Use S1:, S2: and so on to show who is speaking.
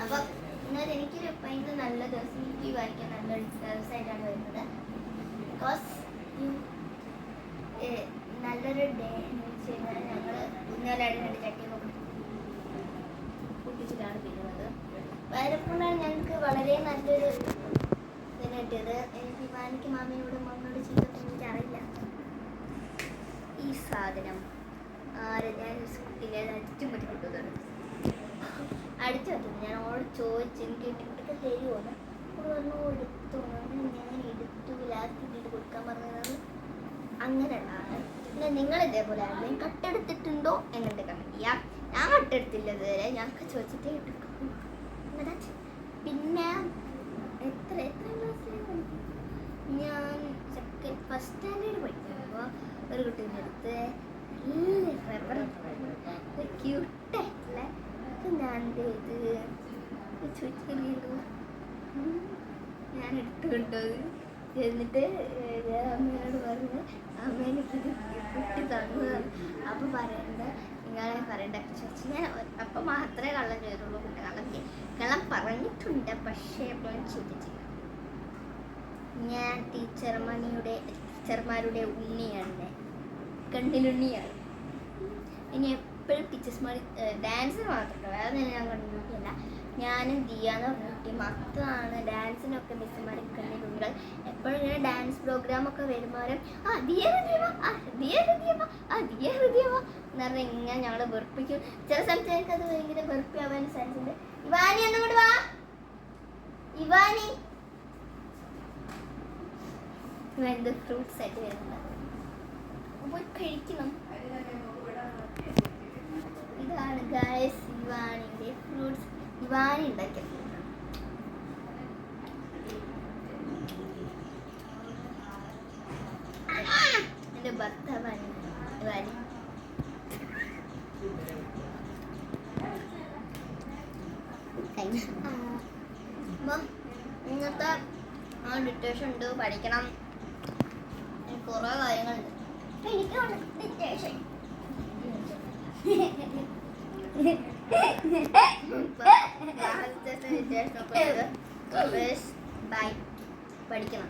S1: അപ്പം എന്നാൽ എനിക്കൊരു ഭയങ്കര നല്ല ദിവസം ഈ വായിക്കാൻ നല്ലൊരു ദിവസമായിട്ടാണ് വരുന്നത്. ബിക്കോസ് നല്ലൊരു ഡേ എന്ന് വെച്ച് കഴിഞ്ഞാൽ ഞങ്ങൾ ഇന്നലെയാണ് 2 ചട്ടിയൊക്കെ പൊട്ടിച്ചിട്ടാണ് പിന്നുന്നത്. വരപ്പോഴാണ് ഞങ്ങൾക്ക് വളരെ നല്ലൊരു ഇതിന് കിട്ടിയത്. എനിക്ക് ഇവാനിക്ക് മാമിയോട് മമ്മയോട് ചെയ്തപ്പോൾ എനിക്കറിയില്ല ഈ സാധനം ഞാൻ കുട്ടിയെ അടിച്ചും പറ്റി കിട്ടുന്നത് അടിച്ചു പറ്റുന്നു. ഞാൻ അവളോട് ചോദിച്ചു എനിക്ക് ഇട്ടൊക്കെ തരുമോന്ന്. അവൾ പറഞ്ഞു എടുത്തോന്ന്. ഞാൻ എടുത്തു. ലാസ്റ്റ് ഇട്ടിട്ട് കൊടുക്കാൻ പറഞ്ഞത് അങ്ങനെയുള്ളതാണ്. പിന്നെ നിങ്ങൾ ഇതേപോലെ ആണെങ്കിലും കട്ടെടുത്തിട്ടുണ്ടോ എന്നുണ്ട് കമൻറ്റ് ചെയ്യാം. ഞാൻ കട്ടെടുത്തില്ല ഇതുവരെ. ഞങ്ങൾക്ക് ചോദിച്ചിട്ടേ എടുക്കും. പിന്നെ എത്ര ക്ലാസ്സിലാണ് ഞാൻ ഫസ്റ്റ് സ്റ്റാൻഡേർഡ് പഠിക്കുമ്പോൾ ഒരു കുട്ടീൻ്റെ അടുത്ത് റബ്ബർ ക്യൂട്ടായിട്ടുള്ള ഞാൻ ചോദിച്ചില്ലല്ലോ. ഞാൻ എടുത്തുകൊണ്ടത് എന്നിട്ട് അമ്മയോട് പറഞ്ഞ് അമ്മേനിക്കിത് കുട്ടി തന്നതാണ്. അപ്പം പറയണ്ട നിങ്ങളെ പറയണ്ട ചോദിച്ചു. ഞാൻ അപ്പം മാത്രമേ കള്ളം ചെയ്തുള്ളൂ. കള്ളം പറഞ്ഞിട്ടുണ്ട്, പക്ഷേ എപ്പോഴും ചിന്തിച്ചില്ല. ഞാൻ ടീച്ചർമാരുടെ ഉണ്ണിയാണ്, കണ്ണിലുണ്ണിയാണ്. ഇനി എപ്പോഴും ടീച്ചേഴ്സ്മാർ ഡാൻസിന് മാത്രമല്ല, വേറെ ഞാൻ കണ്ടിട്ടില്ല. ഞാനും ദിയാന്ന് പറഞ്ഞ കുട്ടി മാത്രമാണ് ഡാൻസിനൊക്കെ മിസ്സുമാർ കണ്ണിലുണ്ണികൾ. എപ്പോഴും ഇങ്ങനെ ഡാൻസ് പ്രോഗ്രാമൊക്കെ വരുമ്പോഴും ദിയ ഹൃദയമ എന്ന് പറഞ്ഞാൽ ഇങ്ങനെ ഞങ്ങൾ വെറുപ്പിക്കും. ചില സമയത്ത് എനിക്കത് ഭയങ്കര വെറുപ്പിയാവാൻ സാധിച്ചിട്ടുണ്ട്. ഇവാനി ഒന്നും കൂടെ വാ. ഇവാനി എന്ത് ഫ്രൂട്ട്സ് ആയിട്ട് വരുന്നത് പോയി കഴിക്കണം. ഇതാണ് ഗായ്സ് ഇവാനിൻ്റെ ഫ്രൂട്ട്സ്. ഇവാനി ഉണ്ടാക്കിയ ഫ്രൂട്ടാണ്. എൻ്റെ ഭർത്താവാണ് ഇവാനി. അപ്പം ഇങ്ങനത്തെ ഡിറ്റേഷൻ ഉണ്ട്, പഠിക്കണം. കുറേ കാര്യങ്ങളുണ്ട്. എനിക്കാണ് ഡിറ്റേഷൻ. ബൈ പഠിക്കണം.